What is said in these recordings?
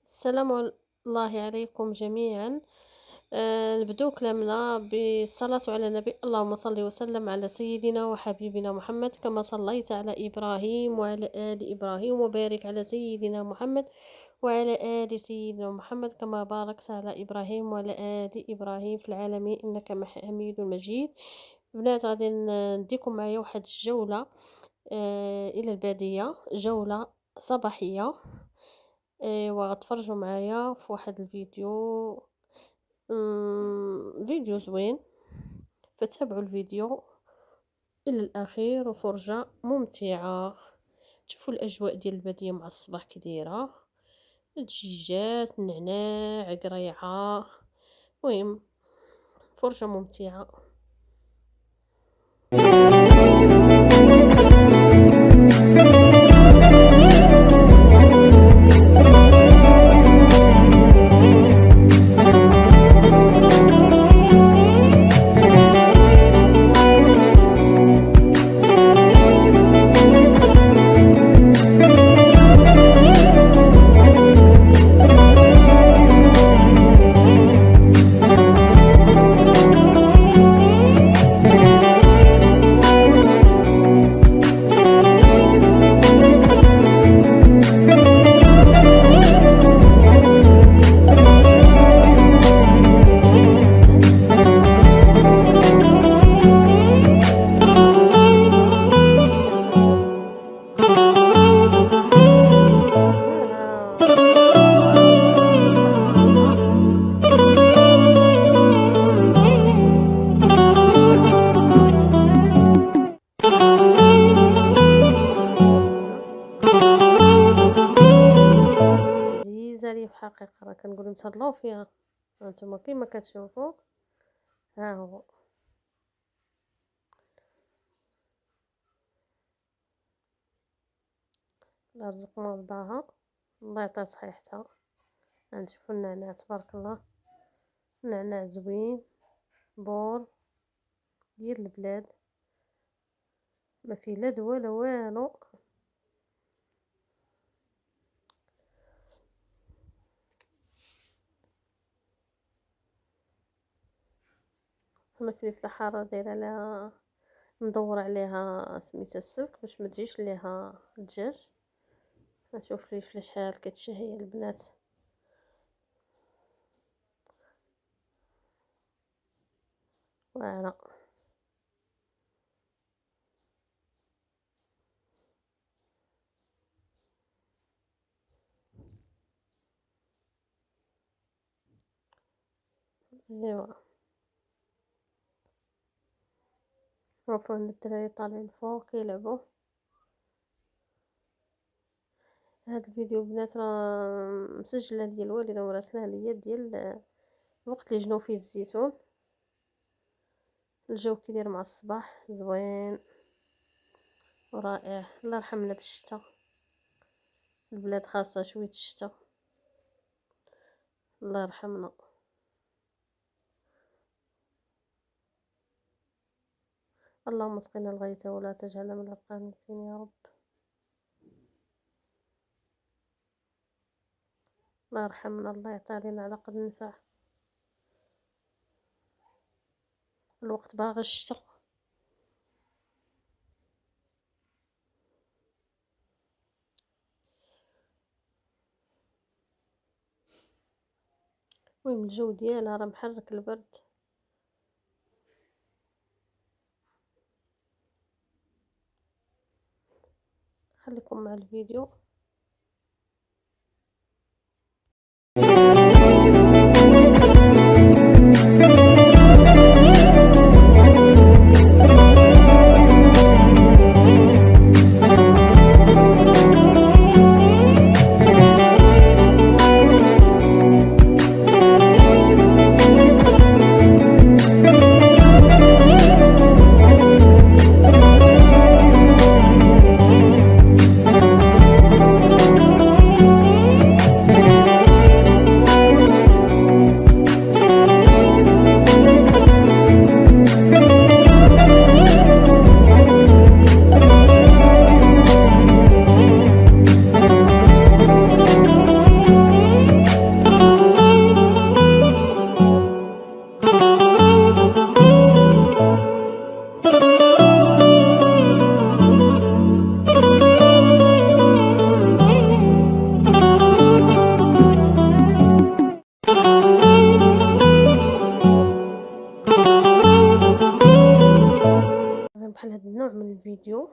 السلام الله عليكم جميعا. نبدأ كلامنا بالصلاة على النبي. اللهم صل وسلم على سيدنا وحبيبنا محمد كما صليت على إبراهيم وعلى آل إبراهيم وبارك على سيدنا محمد وعلى آل سيدنا محمد كما باركت على إبراهيم وعلى آل إبراهيم في العالمين إنك حميد مجيد. بنات غادي نديكم معايا واحد الجولة إلى البادية، جولة صباحية. وغتفرجوا معايا في واحد الفيديو، فيديو زوين، فتابعوا الفيديو الى الاخير وفرجة ممتعة. تشوفوا الاجواء ديال البادية مع الصباح كي دايره، الدجاجات، النعناع، قريعة، المهم فرجة ممتعة. عزيزة لي بحقيقة، راه كنقولو نتهلاو فيها. هانتوما كيما كتشوفوا، ها هو الله يرزقنا رضاها، الله يعطيها صحيحتها. غنشوفوا النعناع تبارك الله، النعناع زوين، بور ديال البلاد، ما فيه لا دواء لا والو. انا فلفله حاره دايره لها، ندور عليها سميتها السلك باش ما تجيش ليها الدجاج. نشوف فلفله شحال كتشهي البنات. فوالا ايوا، عفوا الدراري طالعين الفوق كيلعبوا. هاد الفيديو البنات راه مسجله ديال الوالده وراسلها ليا ديال الوقت اللي جنو فيه الزيتون. الجو كي داير مع الصباح زوين ورائع. الله يرحمنا بالشتا، البلاد خاصه شويه الشتا، الله يرحمنا. اللهم اسقنا الغيث ولا تجعلنا من القانطين يا رب. الله يرحمنا، الله يعطي علينا على قد النفع. الوقت باغي الشتا. المهم الجو ديالها راه محرك البرد. خليكم مع الفيديو. الفيديو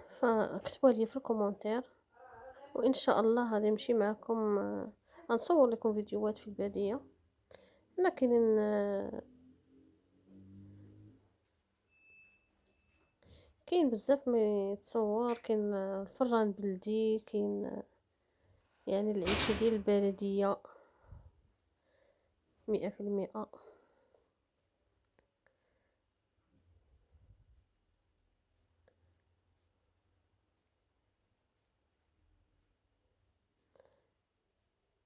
فاكتبوا لي في الكومنتير، وإن شاء الله غادي نمشي معكم غنصور لكم فيديوهات في البادية. لكن كاين بزاف ما يتصور، كاين الفران بلدي، كاين يعني العيشه ديال البلديه 100%.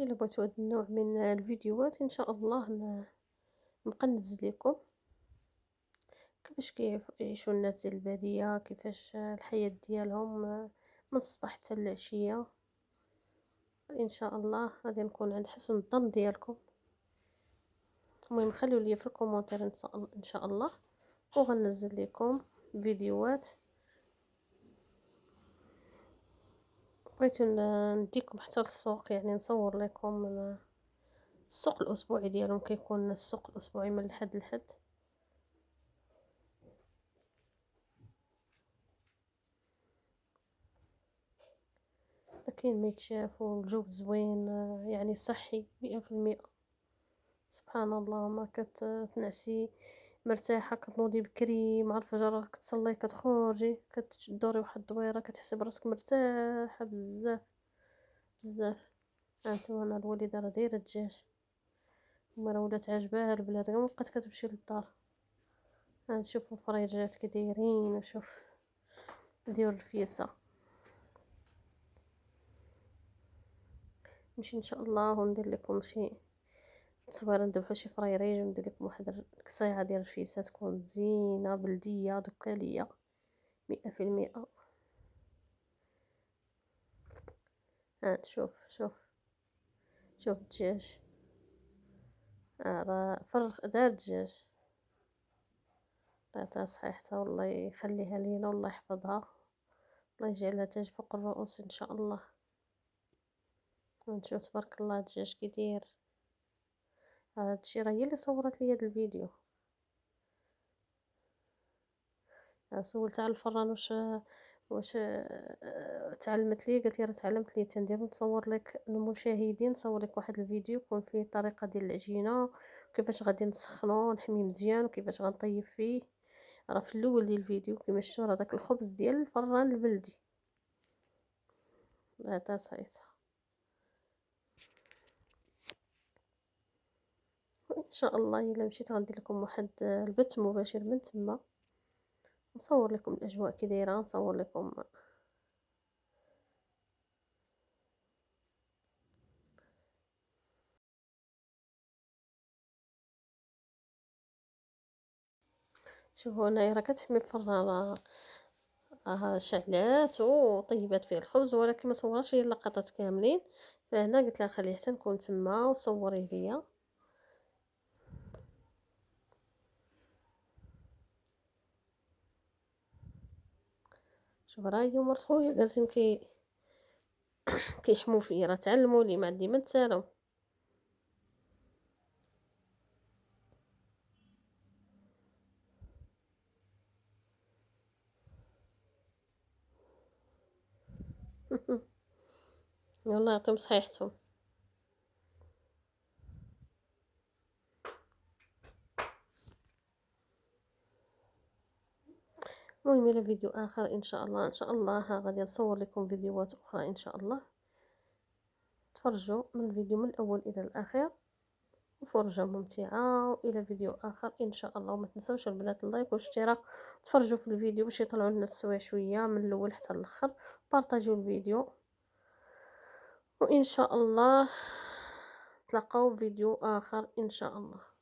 الا بغيتو هاد النوع من الفيديوهات ان شاء الله نبقى ننزل لكم كيفاش كيعيشوا الناس ديال الباديه، كيفاش الحياه ديالهم من الصباح حتى العشيه. ان شاء الله غادي نكون عند حسن الظن ديالكم. المهم خلوا لي في الكومنتير ان شاء الله، وغنزل لكم فيديوهات. بغيت نديكم حتى للسوق، يعني نصور لكم السوق الاسبوعي ديالهم. كيكون السوق الاسبوعي من الحد لحد. كاين ما يتشاف والجو زوين، يعني صحي 100%. سبحان الله، ما كتنعسي مرتاحه، كتنوضي بكري مع الفجر، كتصلي، كتخرجي، كتدوري واحد الدويره، كتحسي براسك مرتاحه بزاف بزاف. هانتوما انا الوالده راه دايره الدجاج، وما راه ولات عاجباها البلاد، غير مبقات كتمشي للدار. هانشوفوا الفريجات كي دايرين، وشوف نديرو الفيسه. نمشي ان شاء الله وندير لكم شي تصويره، نذبحو شي فريريج وندير لكم واحد القصيعه ديال الفيسه تكون زينه بلديه دكاليه 100%. ها شوف الدجاج، راه فرغ دار الدجاج. تعطيها صحيحتها والله يخليها لينا والله يحفظها، الله يجعلها تاج فوق الرؤوس ان شاء الله. نشوف تبارك الله الدجاج كي داير. هذا الشيء راه هي اللي صورت لي هذا الفيديو. سولت على الفران واش تعلمت لي، قالت لي راه تعلمت لي تندير نصور لك المشاهدين، نصور لك واحد الفيديو يكون فيه الطريقه ديال العجينه، وكيفاش غادي نسخنو نحميه مزيان، وكيفاش غنطيب فيه. راه في الاول ديال الفيديو كما شفتوا راه داك الخبز ديال الفران البلدي. هذا صحيح. وان شاء الله الا مشيت غندير لكم واحد البث مباشر من تما، نصور لكم الاجواء كي دايره، نصور لكم. شوفوا هنايا راه كتحمي الفران، راه شعلات وطيبات فيه الخبز، ولكن ما صورتش هي اللقطات كاملين. فهنا قلت لها خليه حتى نكون تما وصوري ليا. شوف راه هي مرت خويا جالسين كيحمو فيا، راه تعلموا لي ما عندي ما نتسالم. والله يعطيهم صحيحتهم. المهم الى فيديو اخر ان شاء الله، ان شاء الله غادي نصور لكم فيديوهات اخرى ان شاء الله. تفرجوا من الفيديو من الاول الى الاخير، وفرجة ممتعة. والى فيديو اخر ان شاء الله. وما تنسوش البنات اللايك والاشتراك، تفرجوا في الفيديو باش يطلعوا لنا السوايع شويه من الاول حتى الاخر. بارطاجيو الفيديو، وان شاء الله تلقاو فيديو اخر ان شاء الله.